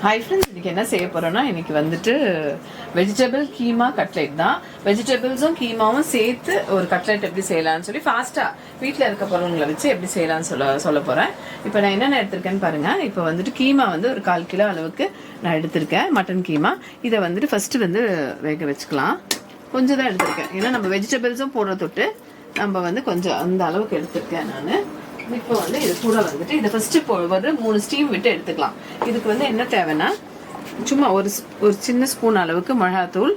Hi friends, இன்றைக்கி என்ன செய்ய போகிறோன்னா, இன்றைக்கி வந்துட்டு வெஜிடபிள் கீமா கட்லெட் தான். வெஜிடபிள்ஸும் கீமாவும் சேர்த்து ஒரு கட்லெட் எப்படி செய்யலாம்னு சொல்லி ஃபாஸ்ட்டாக வீட்டில் இருக்க பொருள்களை வச்சு எப்படி செய்யலாம்னு சொல்ல போகிறேன். இப்போ நான் என்னென்ன எடுத்திருக்கேன்னு பாருங்கள். இப்போ வந்துட்டு கீமா வந்து ஒரு 1/4 கிலோ அளவுக்கு நான் எடுத்திருக்கேன், மட்டன் கீமா. இதை வந்துட்டு ஃபஸ்ட்டு வந்து வேக வச்சுக்கலாம். கொஞ்சம் தான் எடுத்திருக்கேன், ஏன்னா நம்ம வெஜிடபிள்ஸும் போடுற தொட்டு நம்ம வந்து கொஞ்சம் அந்த அளவுக்கு எடுத்திருக்கேன் நான். இப்போ வந்து இது கூட வந்துட்டு இதை ஃபஸ்ட்டு ஒரு 3 ஸ்டீம் விட்டு எடுத்துக்கலாம். இதுக்கு வந்து என்ன தேவைன்னா, சும்மா ஒரு சின்ன ஸ்பூன் அளவுக்கு மிளகாத்தூள்,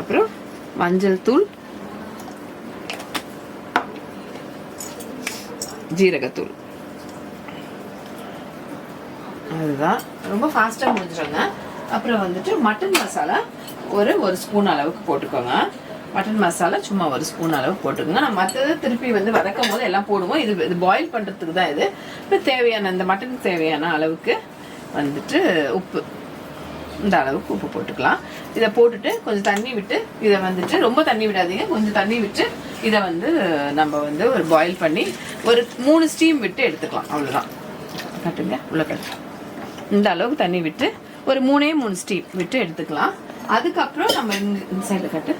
அப்புறம் மஞ்சள் தூள், ஜீரகத்தூள். அதுதான் ரொம்ப ஃபாஸ்ட்டாக முடிஞ்சிடுங்க. அப்புறம் வந்துட்டு மட்டன் மசாலா ஒரு ஸ்பூன் அளவுக்கு போட்டுக்கோங்க. மட்டன் மசாலா சும்மா ஒரு ஸ்பூன் அளவுக்கு போட்டுக்கோங்க. நம்ம மற்றது திருப்பி வந்து வதக்கும் போது எல்லாம் போடுவோம். இது பாயில் பண்ணுறதுக்கு தான் இது. இப்போ தேவையான இந்த மட்டனுக்கு தேவையான அளவுக்கு வந்துட்டு உப்பு, இந்த அளவுக்கு உப்பு போட்டுக்கலாம். இதை போட்டுட்டு கொஞ்சம் தண்ணி விட்டு இதை வந்துட்டு ரொம்ப தண்ணி விடாதீங்க, கொஞ்சம் தண்ணி விட்டு இதை வந்து நம்ம வந்து ஒரு பாயில் பண்ணி ஒரு 3 ஸ்டீம் விட்டு எடுத்துக்கலாம். அவ்வளோதான். கட்டுங்க, உள்ள கட்டு. இந்த அளவுக்கு தண்ணி விட்டு ஒரு 3 ஸ்டீம் விட்டு எடுத்துக்கலாம். அதுக்கப்புறம் நம்ம இந்த சைடில் கட்டு.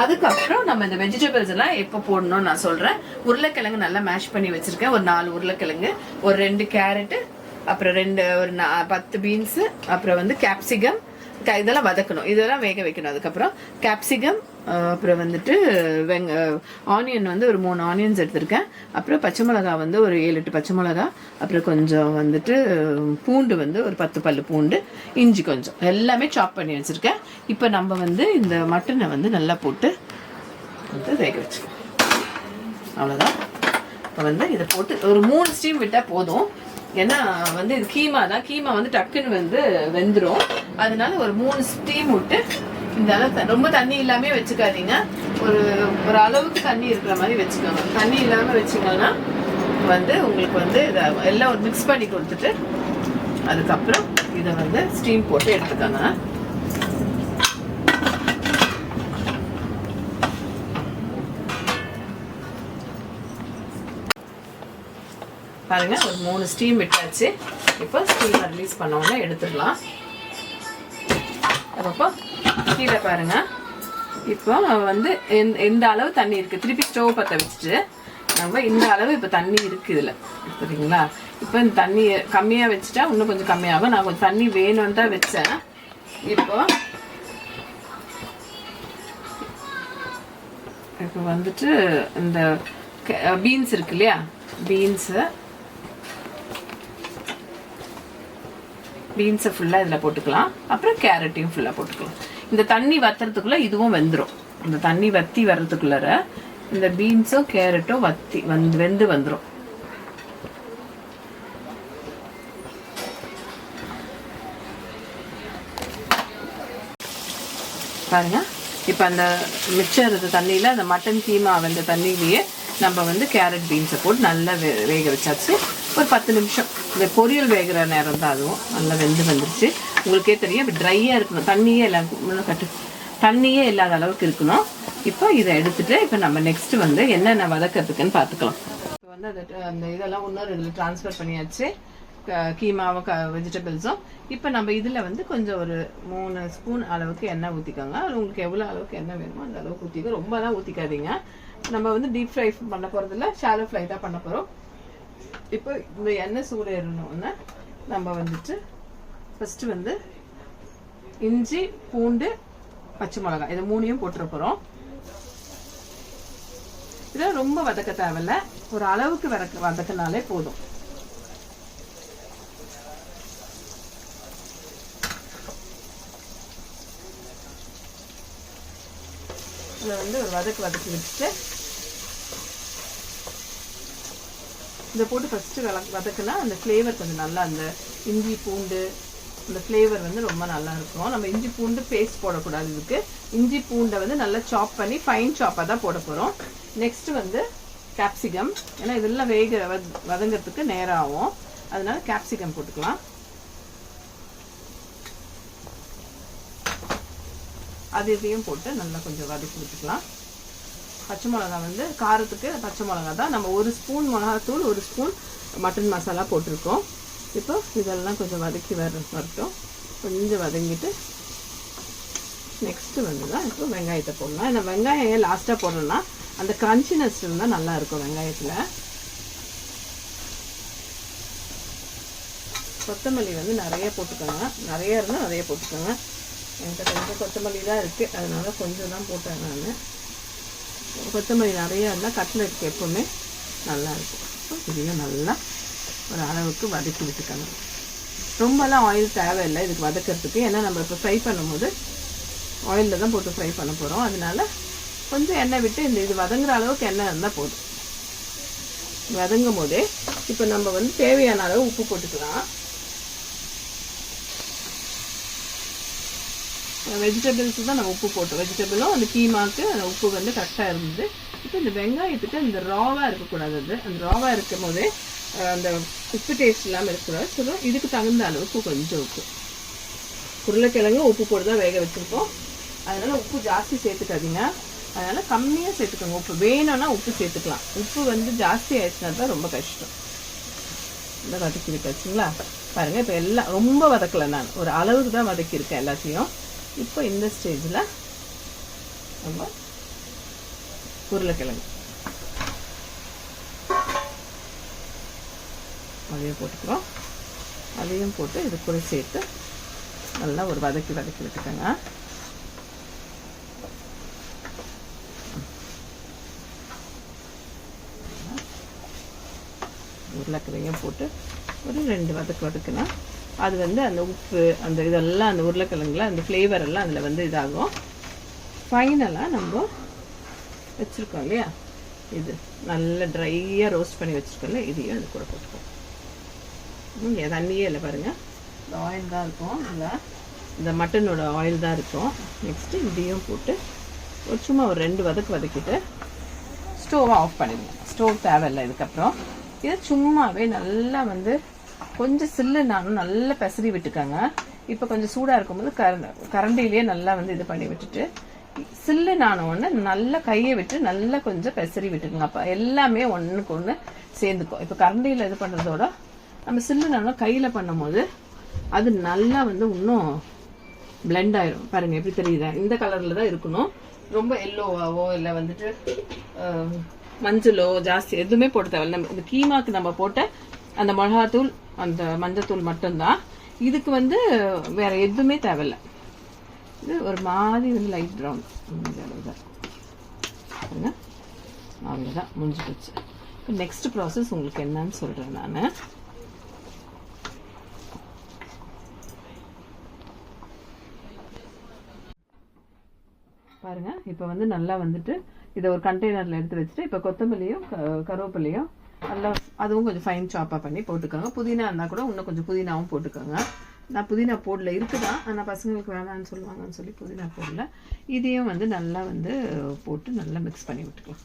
அதுக்கப்புறம் நம்ம இந்த வெஜிடபிள்ஸ் எல்லாம் எப்போ போடணும்னு நான் சொல்கிறேன். உருளைக்கிழங்கு நல்லா மேஷ் பண்ணி வச்சுருக்கேன். ஒரு 4 உருளைக்கிழங்கு, ஒரு 2 கேரட்டு, அப்புறம் ஒரு 10 பீன்ஸு, அப்புறம் வந்து கேப்சிகம். இதெல்லாம் வதக்கணும், இதெல்லாம் வேக வைக்கணும். அதுக்கப்புறம் கேப்சிகம், அப்புறம் வந்துட்டு ஆனியன் வந்து ஒரு 3 ஆனியன்ஸ் எடுத்திருக்கேன். அப்புறம் பச்சை மிளகா வந்து ஒரு 7-8 பச்சை மிளகா, அப்புறம் கொஞ்சம் வந்துட்டு பூண்டு வந்து ஒரு 10 பல்லு பூண்டு, இஞ்சி கொஞ்சம், எல்லாமே சாப் பண்ணி வச்சுருக்கேன். இப்போ நம்ம வந்து இந்த மட்டனை வந்து நல்லா போட்டு வந்து வேக வச்சுக்கோம். அவ்வளோதான். இப்போ வந்து இதை போட்டு ஒரு 3 ஸ்டீம் விட்டால் போதும். ஏன்னா வந்து இது கீமா தான், கீமா வந்து டக்குன்னு வந்து வெந்துடும். அதனால ஒரு 3 ஸ்டீம் விட்டு இந்த அளவு ரொம்ப தண்ணி இல்லாமல் வச்சுக்காதீங்க. ஒரு அளவுக்கு தண்ணி இருக்கிற மாதிரி வச்சுக்கோங்க. தண்ணி இல்லாமல் வச்சுக்கோங்கன்னா வந்து உங்களுக்கு வந்து இதை எல்லாம் ஒரு மிக்ஸ் பண்ணி கொடுத்துட்டு அதுக்கப்புறம் இதை வந்து ஸ்டீம் போட்டு எடுத்துக்கோங்க. பாருங்க, ஒரு 3 ஸ்டீம் விட்டாச்சு. இப்போ ஸ்டீம் ரிலீஸ் பண்ணோம்னா எடுத்துடலாம். அப்போ கீழே பாருங்க, இப்போ வந்து எந்த அளவு தண்ணி இருக்குது, திருப்பி ஸ்டவ் பற்ற வச்சுட்டு நம்ம இந்த அளவு இப்போ தண்ணி இருக்குது இதில், சரிங்களா? இப்போ இந்த தண்ணி கம்மியாக வச்சுட்டா இன்னும் கொஞ்சம் கம்மியாகும். நான் கொஞ்சம் தண்ணி வேணும்னு தான் வச்சேன். இப்போ வந்துட்டு இந்த பீன்ஸ் இருக்கு இல்லையா, பீன்ஸை ஃபுல்லாக இதில் போட்டுக்கலாம். அப்புறம் கேரட்டையும் ஃபுல்லாக போட்டுக்கலாம். இந்த தண்ணி வத்துறதுக்குள்ளே இதுவும் வெந்துடும். இந்த தண்ணி வற்றி வர்றதுக்குள்ளார இந்த பீன்ஸும் கேரட்டும் வெந்து வந்துடும். பாருங்க, இப்போ அந்த மிச்சம் இருந்த தண்ணியில் அந்த மட்டன் கீமா வெந்த தண்ணியிலேயே நம்ம வந்து கேரட் பீன்ஸை போட்டு நல்லா வேக வச்சாச்சு. ஒரு 10 நிமிஷம். இந்த பொரியல் வேகிற நேரம் தான், அதுவும் நல்லா வந்துருச்சு. உங்களுக்கே தெரியும், இப்போ ட்ரையாக இருக்கணும், தண்ணியே இல்லாத அளவுக்கு இருக்கணும். இப்போ இதை எடுத்துட்டு இப்போ நம்ம நெக்ஸ்ட் வந்து என்னென்ன வதக்கிறதுக்குன்னு பார்த்துக்கலாம். இப்போ வந்து அந்த இதெல்லாம் இன்னொரு இதில் ட்ரான்ஸ்ஃபர் பண்ணியாச்சு, கீமாவும் வெஜிடபிள்ஸும். இப்போ நம்ம இதில் வந்து கொஞ்சம் ஒரு 3 ஸ்பூன் அளவுக்கு எண்ணெய் ஊற்றிக்கோங்க. அது உங்களுக்கு எவ்வளோ அளவுக்கு எண்ணெய் வேணுமோ அந்த அளவுக்கு ஊற்றிக்க, ரொம்பலாம் ஊற்றிக்காதீங்க. நம்ம வந்து டீப் ஃப்ரை பண்ண போகிறதில்ல, ஷாலோ ஃப்ரை தான் பண்ண போகிறோம். இப்போ இந்த எண்ணெய் சூடு ஏறணும்னா நம்ம வந்துட்டு ஃபஸ்ட்டு வந்து இஞ்சி, பூண்டு, பச்சை மிளகாய், இதை 3ஐயும் போட்டுற போகிறோம். இதெல்லாம் ரொம்ப வதக்க தேவையில்ல, ஒரு அளவுக்கு வதக்கினாலே போதும். இதை வந்து ஒரு வதக்கி வச்சுட்டு இதை போட்டு ஃபஸ்ட்டு வதக்குனா அந்த ஃப்ளேவர் கொஞ்சம் நல்லா, அந்த இஞ்சி பூண்டு அந்த ஃப்ளேவர் வந்து ரொம்ப நல்லா இருக்கும். நம்ம இஞ்சி பூண்டு பேஸ்ட் போடக்கூடாது. இதுக்கு இஞ்சி பூண்டை வந்து நல்லா சாப் பண்ணி ஃபைன் சாப்பாக தான் போட போகிறோம். நெக்ஸ்ட்டு வந்து கேப்சிகம், ஏன்னா இதெல்லாம் வதங்கிறதுக்கு நேரம் ஆகும், அதனால கேப்சிகம் போட்டுக்கலாம். இதையும் போட்டு நல்லா கொஞ்சம் வதக்கி விட்டுக்கலாம். பச்சை மிளகா வந்து காரத்துக்கு பச்சை மிளகா தான். நம்ம 1 ஸ்பூன் மிளகாத்தூள், 1 ஸ்பூன் மட்டன் மசாலா போட்டிருக்கோம். இப்போ இதெல்லாம் கொஞ்சம் வதக்கி வரட்டும். கொஞ்சம் வதங்கிட்டு நெக்ஸ்ட்டு வந்து தான் இப்போ வெங்காயத்தை போடலாம். இந்த வெங்காயம் ஏன் லாஸ்ட்டாக போடணும்னா அந்த கிரன்ச்சினஸ் இருந்தால் நல்லாயிருக்கும் வெங்காயத்தில். கொத்தமல்லி வந்து நிறைய போட்டுக்கோங்க. நிறைய இருந்தால் நிறைய போட்டுக்கோங்க. என்கிட்ட கொஞ்சம் கொத்தமல்லி தான் இருக்குது, அதனால கொஞ்சம் தான் போட்டேன் நான். கொத்தமல்லி நிறையா இருந்தால் கட்லெட்டுக்கு எப்போவுமே நல்லாயிருக்கும். இதையும் நல்லா ஒரு அளவுக்கு வதக்கி விட்டுக்கோங்க. ரொம்பலாம் ஆயில் தேவையில்லை இதுக்கு வதக்கிறதுக்கு. ஏன்னா நம்ம இப்போ ஃப்ரை பண்ணும்போது ஆயிலில் தான் போட்டு ஃப்ரை பண்ண போகிறோம். அதனால கொஞ்சம் எண்ணெய் விட்டு இது வதங்குற அளவுக்கு எண்ணெய் இருந்தால் போதும். வதங்கும் போதே இப்போ நம்ம வந்து தேவையான அளவு உப்பு போட்டுக்கலாம். வெஜிடபிள்ஸு தான் நம்ம உப்பு போட்டோம். வெஜிடபிளும் அந்த கீமாக்கு அந்த உப்பு வந்து கரெக்டாக இருந்தது. இப்போ இந்த வெங்காயத்துக்கு இந்த ராவாக இருக்கக்கூடாது. அது அந்த ராவாக இருக்கும் போதே அந்த உப்பு டேஸ்ட் இல்லாமல் இருக்கக்கூடாது. ஸோ இதுக்கு தகுந்த அளவுக்கு கொஞ்சம் உப்பு. உருளைக்கிழங்கு உப்பு போட்டு தான் வேக வச்சுருக்கோம். அதனால் உப்பு ஜாஸ்தி சேர்த்துக்காதீங்க. அதனால் கம்மியாக சேர்த்துக்கோங்க. உப்பு வேணும்னா உப்பு சேர்த்துக்கலாம். உப்பு வந்து ஜாஸ்தி ஆயிடுச்சுனா தான் ரொம்ப கஷ்டம். இந்த வதக்கி வச்சுங்களா பாருங்கள். இப்போ எல்லாம் ரொம்ப வதக்கலை, நான் ஒரு அளவுக்கு தான் வதக்கியிருக்கேன் எல்லாத்தையும். இப்போ இந்த ஸ்டேஜில் நம்ம உருளைக்கிழங்கு அதையும் போட்டுக்கிறோம். அதையும் போட்டு இது கூட சேர்த்து நல்லா ஒரு வதக்கி விட்டுக்கோங்க. உருளைக்கிழங்கையும் போட்டு ஒரு 2 வதக்குனா அது வந்து அந்த உப்பு அந்த இதெல்லாம் அந்த உருளைக்கிழங்குல அந்த ஃப்ளேவர் எல்லாம் அதில் வந்து இதாகும். ஃபைனலாக நம்ம வச்சுருக்கோம் இல்லையா, இது நல்லா ட்ரையாக ரோஸ்ட் பண்ணி வச்சுருக்கோம்ல, இதையும் அது கூட போட்டுக்கோம். தண்ணியே இல்லை பாருங்கள், இந்த ஆயில் தான் இருக்கும். இல்லை இந்த மட்டனோட ஆயில் தான் இருக்கும். நெக்ஸ்ட்டு இதையும் போட்டு சும்மா ஒரு 2 வதக்கிட்டு ஸ்டோவை ஆஃப் பண்ணிடுங்க. ஸ்டோவ் தேவையில்லை இதுக்கப்புறம். இதை சும்மாவே நல்லா வந்து கொஞ்சம் சில்லுனாலும் நல்லா பெசரி விட்டுக்கோங்க. இப்போ கொஞ்சம் சூடாக இருக்கும்போது கரண்டிலேயே நல்லா வந்து இது பண்ணி விட்டுட்டு சில்லுனான ஒன்று நல்லா கையை விட்டு நல்லா கொஞ்சம் பெசரி விட்டுக்குங்க. அப்போ எல்லாமே ஒன்றுக்கு ஒன்று சேர்ந்துக்கும். இப்போ கரண்டியில் இது பண்ணுறதோட நம்ம சில்லுனாலும் கையில் பண்ணும்போது அது நல்லா வந்து இன்னும் பிளெண்ட் ஆயிரும். பாருங்கள் எப்படி தெரியுதா, இந்த கலரில் தான் இருக்கணும். ரொம்ப எல்லோவாவோ இல்லை வந்துட்டு மஞ்சளோ ஜாஸ்தி எதுவுமே போட தேவையில்லை. நம்ம இந்த கீமாக்கு நம்ம போட்ட அந்த மிளகாத்தூள் அந்த மஞ்சத்தூள் மட்டும்தான். இதுக்கு வந்து வேற எதுவுமே தேவையில்லை. இது ஒரு மாதிரி வந்து லைட் ப்ரௌன் தான். அவ்வளோதான், முடிஞ்சு போச்சு. இப்போ நெக்ஸ்ட் ப்ராசஸ் உங்களுக்கு என்னன்னு சொல்கிறேன் நான். பாருங்க, இப்போ வந்து நல்லா வந்துட்டு இதை ஒரு கண்டெய்னரில் எடுத்து வச்சுட்டு இப்போ கொத்தமல்லியும் கருவேப்பிலையும் நல்லா அதுவும் கொஞ்சம் ஃபைன் சாப்பாக பண்ணி போட்டுக்கோங்க. புதினா இருந்தால் கூட இன்னும் கொஞ்சம் புதினாவும் போட்டுக்கோங்க. நான் புதினா போடல, இருக்குதான், ஆனால் பசங்களுக்கு வேணான்னு சொல்லுவாங்கன்னு சொல்லி புதினா போடல. இதையும் வந்து நல்லா வந்து போட்டு நல்லா மிக்ஸ் பண்ணி விட்டுக்கலாம்.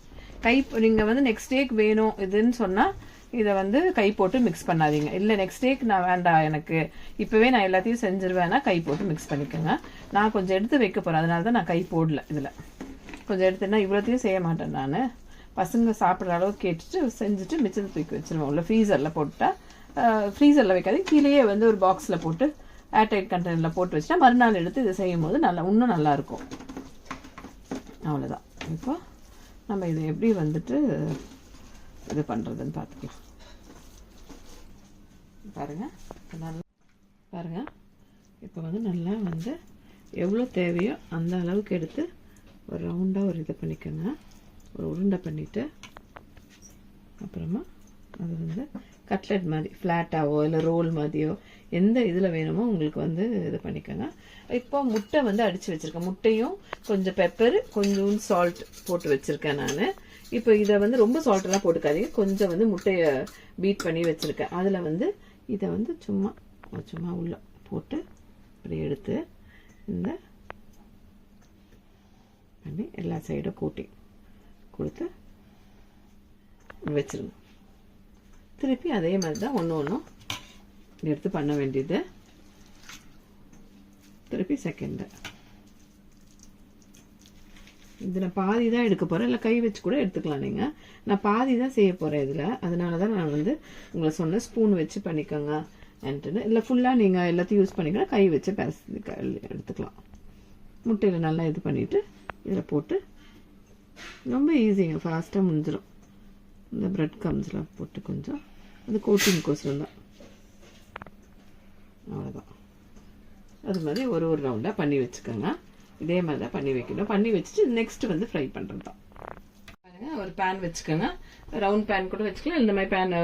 நீங்கள் வந்து நெக்ஸ்ட் டேக்கு வேணும் இதுன்னு சொன்னால் இதை வந்து கை போட்டு மிக்ஸ் பண்ணாதீங்க. இல்லை நெக்ஸ்ட் டேக்கு நான் வேண்டாம், எனக்கு இப்போவே நான் எல்லாத்தையும் செஞ்சிருவேன்னா கை போட்டு மிக்ஸ் பண்ணிக்கோங்க. நான் கொஞ்சம் எடுத்து வைக்க போகிறேன், அதனால தான் நான் கை போடல. இதில் கொஞ்சம் எடுத்துன்னா இவ்வளோத்தையும் செய்ய மாட்டேன் நான். பசங்க சாப்பிட்ற அளவுக்கு கேட்டுட்டு செஞ்சுட்டு மிச்சத்தை தூக்கி வச்சுருவேன். உள்ள ஃப்ரீசரில் போட்டுட்டா, ஃப்ரீசரில் வைக்காது, கீழேயே வந்து ஒரு பாக்ஸில் போட்டு ஏர்டைட் கண்டெய்னரில் போட்டு வச்சுட்டா மறுநாள் எடுத்து இதை செய்யும் போது இன்னும் நல்லாயிருக்கும். அவ்வளோதான். இப்போ நம்ம இதை எப்படி வந்துட்டு இது பண்ணுறதுன்னு பார்த்துக்கலாம். பாருங்கள் இப்போ வந்து நல்லா வந்து எவ்வளோ தேவையோ அந்த அளவுக்கு எடுத்து ஒரு ரவுண்டாக ஒரு இதை பண்ணிக்கோங்க. ஒரு உருண்டை பண்ணிவிட்டு அப்புறமா அது வந்து கட்லெட் மாதிரி ஃப்ளாட்டாவோ இல்லை ரோல் மாதிரியோ எந்த இதில் வேணுமோ உங்களுக்கு வந்து இது பண்ணிக்கோங்க. இப்போ முட்டை வந்து அடித்து வச்சுருக்கேன். முட்டையும் கொஞ்சம் பெப்பர் கொஞ்சம் சால்ட் போட்டு வச்சுருக்கேன் நான். இப்போ இதை வந்து ரொம்ப சால்ட்டெல்லாம் போட்டுக்காதீங்க, கொஞ்சம் வந்து முட்டையை பீட் பண்ணி வச்சுருக்கேன். அதில் வந்து இதை வந்து சும்மா உள்ள போட்டு இப்படி எடுத்து இந்த பண்ணி எல்லா சைடும் கூட்டி கொடுத்து வச்சிருங்க. திருப்பி அதே மாதிரி தான் ஒன்று எடுத்து பண்ண வேண்டியது. திருப்பி செகண்ட் இது நான் பாதி தான் எடுக்க போகிறேன், இல்லை கை வச்சு கூட எடுத்துக்கலாம் நீங்கள். நான் பாதி தான் செய்ய போகிறேன் இதில், அதனால தான் நான் வந்து உங்களை சொன்னேன் ஸ்பூன் வச்சு பண்ணிக்கோங்க என்ட்டுன்னு. இல்லை ஃபுல்லாக நீங்கள் எல்லாத்தையும் யூஸ் பண்ணிக்கலாம், கை வச்சு எடுத்துக்கலாம். முட்டையில் நல்லா இது பண்ணிவிட்டு இதில் போட்டு ரொம்ப ஈஸிங்க, ஃபாஸ்ட்டாக முடிஞ்சிடும். இந்த ப்ரெட் கம்ஸ்லாம் போட்டு கொஞ்சம் அது கோட்டிங்க்கோசரம் தான், அவ்வளோதான். அது மாதிரி ஒரு ரவுண்டாக பண்ணி வச்சுக்கோங்க. இதே மாதிரி தான் பண்ணி வைக்கணும். பண்ணி வச்சுட்டு நெக்ஸ்ட் வந்து ஃப்ரை பண்ணுறது தான். பாருங்க, ஒரு பேன் வச்சுக்கோங்க, ரவுண்ட் பேன் கூட வச்சுக்கலாம். இந்த மாதிரி பேன்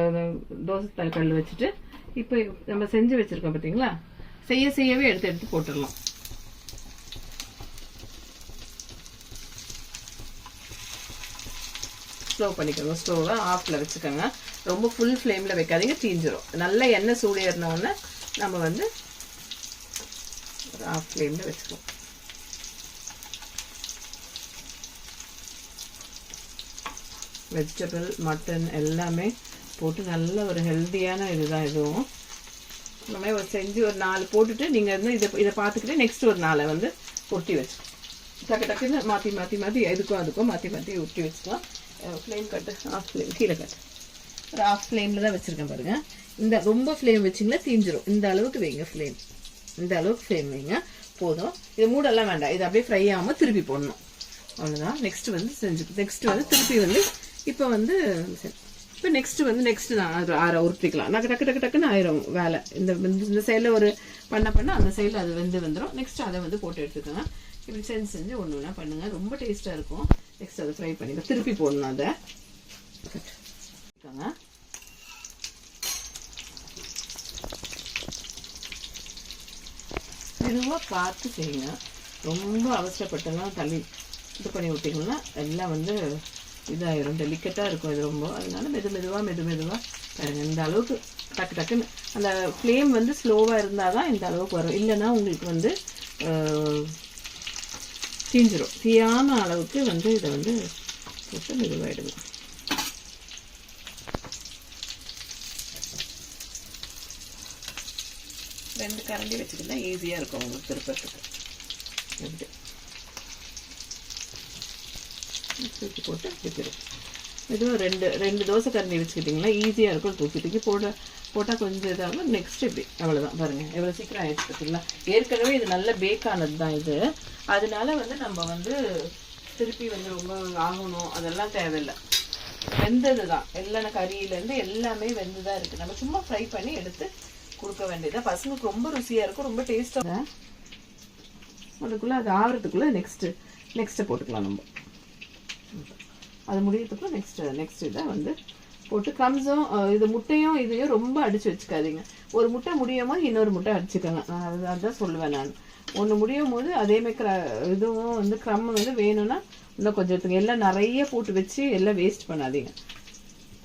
தோசை கல் வச்சுட்டு இப்போ நம்ம செஞ்சு வச்சுருக்கோம் பார்த்தீங்களா, செய்யவே எடுத்து போட்டுடலாம். ஸ்லோ பண்ணிக்கோங்க, ஸ்டோவை ஆஃபில் வச்சுக்கோங்க. ரொம்ப ஃபுல் ஃப்ளேமில் வைக்காதீங்க, தீஞ்சிரும். நல்ல எண்ணெய் சூடு ஏறினோடனே நம்ம வந்து ஒரு ஆஃப் ஃப்ளேமில் வச்சுக்குவோம். வெஜிடபிள், மட்டன் எல்லாமே போட்டு நல்ல ஒரு ஹெல்த்தியான இதுதான் இதுவும். இந்த மாதிரி ஒரு செஞ்சு ஒரு 4 போட்டுட்டு நீங்கள் வந்து இதை பார்த்துக்கிட்டு நெக்ஸ்ட் ஒரு 4 வந்து உருட்டி வச்சு டக்குன்னு மாற்றி அதுக்கும் மாற்றி உருட்டி வச்சுக்கலாம். ஃப்ளேம் கட்டு ஆஃப் ஃப்ளேம், கீழே கட்டு ஒரு ஆஃப் ஃப்ளேமில் தான் வச்சுருக்கேன் பாருங்கள். இந்த ரொம்ப ஃப்ளேம் வச்சிங்களா தீஞ்சிரும். இந்த அளவுக்கு வைங்க ஃப்ளேம், இந்த அளவுக்கு ஃப்ளேம் வைங்க போதும். இது மூடெல்லாம் வேண்டாம், இது அப்படியே ஃப்ரை ஆகாமல் திருப்பி போடணும், அவ்வளோதான். நெக்ஸ்ட் வந்து திருப்பி வந்து இப்போ நெக்ஸ்ட் நான் உருட்டிக்கலாம். நான் டக்குன்னு ஆயிரும் வேலை. இந்த சைடில் ஒரு பண்ண அந்த சைடில் அது வந்துடும். நெக்ஸ்ட் அதை வந்து போட்டு எடுத்துக்கோங்க. இப்படி செஞ்சு ஒன்று ஒன்றா பண்ணுங்க, ரொம்ப டேஸ்ட்டாக இருக்கும். நெக்ஸ்ட் அதை ஃப்ரை பண்ணிக்கலாம், திருப்பி போடணும். அதை மெதுவாக பார்த்து செய்யுங்க. ரொம்ப அவசரப்பட்டெல்லாம் தள்ளி இது பண்ணி விட்டிங்கன்னா எல்லாம் வந்து இதாயிரும், டெலிக்கட்டாக இருக்கும் இது ரொம்ப. அதனால மெதுவாக பாருங்க. இந்த அளவுக்கு டக்குன்னு அந்த ஃப்ளேம் வந்து ஸ்லோவாக இருந்தால் தான் இந்த அளவுக்கு வரும். இல்லைன்னா உங்களுக்கு வந்து தீஞ்சிரும். தீயான அளவுக்கு வந்து இதை வந்து போட்டு மெதுவாகிடுங்க. ரெண்டு கரண்டி வச்சுக்கிட்டா ஈஸியாக இருக்கும் உங்களுக்கு திருப்பத்துக்கு. எப்படி தூக்கி போட்டு வைக்கிறோம். இதுவும் ரெண்டு தோசை கரண்டி வச்சுக்கிட்டிங்கன்னா ஈஸியாக இருக்கும். தூக்கி போட்டால் கொஞ்சம் இதாகும். நெக்ஸ்ட் இப்படி அவ்வளோதான். பாருங்கள் எவ்வளோ சீக்கிரம் ஆயிடுச்சு பார்த்தீங்களா. ஏற்கனவே இது நல்ல பேக் ஆனது தான் இது. அதனால வந்து நம்ம வந்து திருப்பி வந்து ரொம்ப ஆகணும் அதெல்லாம் தேவையில்லை. வெந்தது தான் எல்லாம், கறியிலேருந்து எல்லாமே வெந்து தான் இருக்குது. நம்ம சும்மா ஃப்ரை பண்ணி எடுத்து கொடுக்க வேண்டியதான். பசங்களுக்கு ரொம்ப ருசியாக இருக்கும், ரொம்ப டேஸ்ட்டாக. அதுக்குள்ளே அது ஆகிறதுக்குள்ளே நெக்ஸ்ட்டு போட்டுக்கலாம். நம்ம அது முடியறதுக்குள்ள நெக்ஸ்ட் இதை வந்து போட்டு க்ரம்ஸும் இது முட்டையும் இதையும் ரொம்ப அடித்து வச்சுக்காதீங்க. ஒரு முட்டை முடியும் போது இன்னொரு முட்டை அடிச்சுக்கோங்க. அதுதான் சொல்லுவேன் நான். ஒன்று முடியும் போது அதேமாதிரி இதுவும் வந்து க்ரம் வந்து வேணும்னா இன்னும் கொஞ்சம் எடுத்துங்க. எல்லாம் நிறைய போட்டு வச்சு எல்லாம் வேஸ்ட் பண்ணாதீங்க.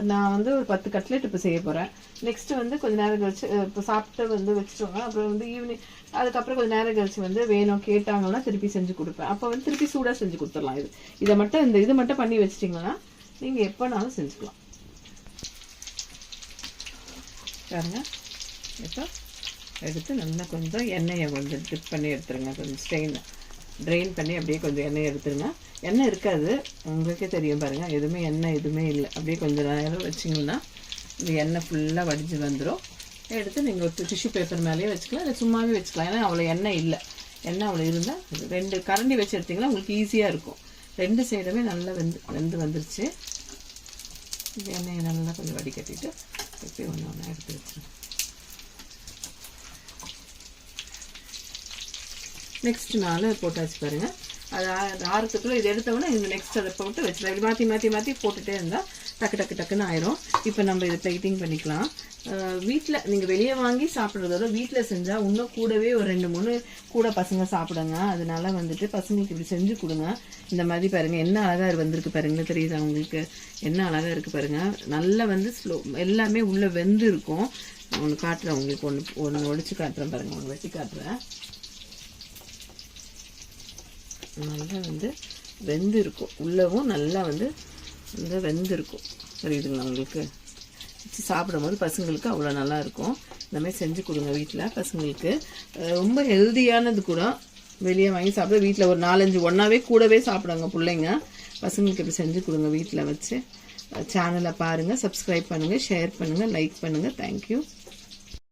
நான் வந்து ஒரு 10 கட்லெட் இப்போ செய்ய போகிறேன். நெக்ஸ்ட் வந்து கொஞ்சம் நேரம் கழிச்சு இப்போ சாப்பிட்டு வந்து வச்சுட்டோங்க. அப்புறம் வந்து ஈவினிங் அதுக்கப்புறம் கொஞ்சம் நேரம் கழிச்சு வந்து வேணும் கேட்டாங்கன்னா திருப்பி செஞ்சு கொடுப்பேன். அப்போ வந்து திருப்பி சூடாக செஞ்சு கொடுத்துடலாம். இது மட்டும் பண்ணி வச்சிட்டிங்கன்னா நீங்கள் எப்போனாலும் செஞ்சுக்கலாம். பாருங்க, இப்போ எடுத்து நல்லா கொஞ்சம் எண்ணெயை கொஞ்சம் டிப் பண்ணி எடுத்துருங்க. கொஞ்சம் ட்ரெயின் பண்ணி அப்படியே கொஞ்சம் எண்ணெய் எடுத்துருங்க. எண்ணெய் இருக்காது, உங்களுக்கே தெரியும் பாருங்கள். எதுவுமே இல்லை. அப்படியே கொஞ்சம் நேரம் வச்சிங்கன்னா இந்த எண்ணெய் ஃபுல்லாக வடிஞ்சு வந்துடும். எடுத்து நீங்கள் ஒரு டிஷ்யூ பேப்பர் மேலேயே வச்சுக்கலாம், இல்லை சும்மாவே வச்சுக்கலாம். ஏன்னா அவ்வளோ எண்ணெய் இல்லை. எண்ணெய் அவ்வளோ இருந்தால் 2 கரண்டி வச்சு எடுத்திங்கன்னா உங்களுக்கு ஈஸியாக இருக்கும். 2 சைடுமே நல்லா வெந்து வந்துருச்சு. இந்த எண்ணெயை நல்லா கொஞ்சம் வடிகட்டிட்டு எப்பயும் ஒன்று எடுத்து வச்சுருங்க. நெக்ஸ்ட் 4 போட்டாச்சு பாருங்கள். அது ஆறத்துக்குள்ளே இது எடுத்தோன்னா இந்த நெக்ஸ்ட் அதை போட்டு வச்சுருவேன். மாற்றி போட்டுகிட்டே இருந்தால் டக்குன்னு ஆயிரும். இப்போ நம்ம இதை பிளேட்டிங் பண்ணிக்கலாம். வீட்டில் நீங்கள் வெளியே வாங்கி சாப்பிட்றதோட வீட்டில் செஞ்சால் இன்னும் கூடவே ஒரு 2-3 கூட பசங்க சாப்பிடுங்க. அதனால வந்துட்டு பசங்களுக்கு இப்படி செஞ்சு கொடுங்க. இந்த மாதிரி பாருங்கள் என்ன அழகாக வந்திருக்கு பாருங்களேன், தெரியுதா உங்களுக்கு? என்ன அழகாக இருக்குது பாருங்கள். நல்லா வந்து எல்லாமே உள்ளே வெந்து இருக்கும். ஒன்று காட்டுறேன் உங்களுக்கு, ஒன்று ஒடிச்சு காட்டுறேன் பாருங்கள், ஒன்று வச்சு காட்டுறேன். நல்லா வந்து வெந்து இருக்கும், உள்ளவும் நல்லா வந்து வெந்து இருக்கும். தெரியுதுங்களா உங்களுக்கு? வச்சு சாப்பிடும் போது பசங்களுக்கு அவ்வளோ நல்லா இருக்கும். இந்த மாதிரி செஞ்சு கொடுங்க வீட்டில் பசங்களுக்கு. ரொம்ப ஹெல்தியானது கூட. வெளியே வாங்கி சாப்பிட வீட்டில் ஒரு 4-5 ஒன்றாவே கூடவே சாப்பிடுங்க பிள்ளைங்க. பசங்களுக்கு இப்படி செஞ்சு கொடுங்க வீட்டில் வச்சு. சேனலை பாருங்கள், சப்ஸ்கிரைப் பண்ணுங்கள், ஷேர் பண்ணுங்கள், லைக் பண்ணுங்கள். தேங்க்யூ.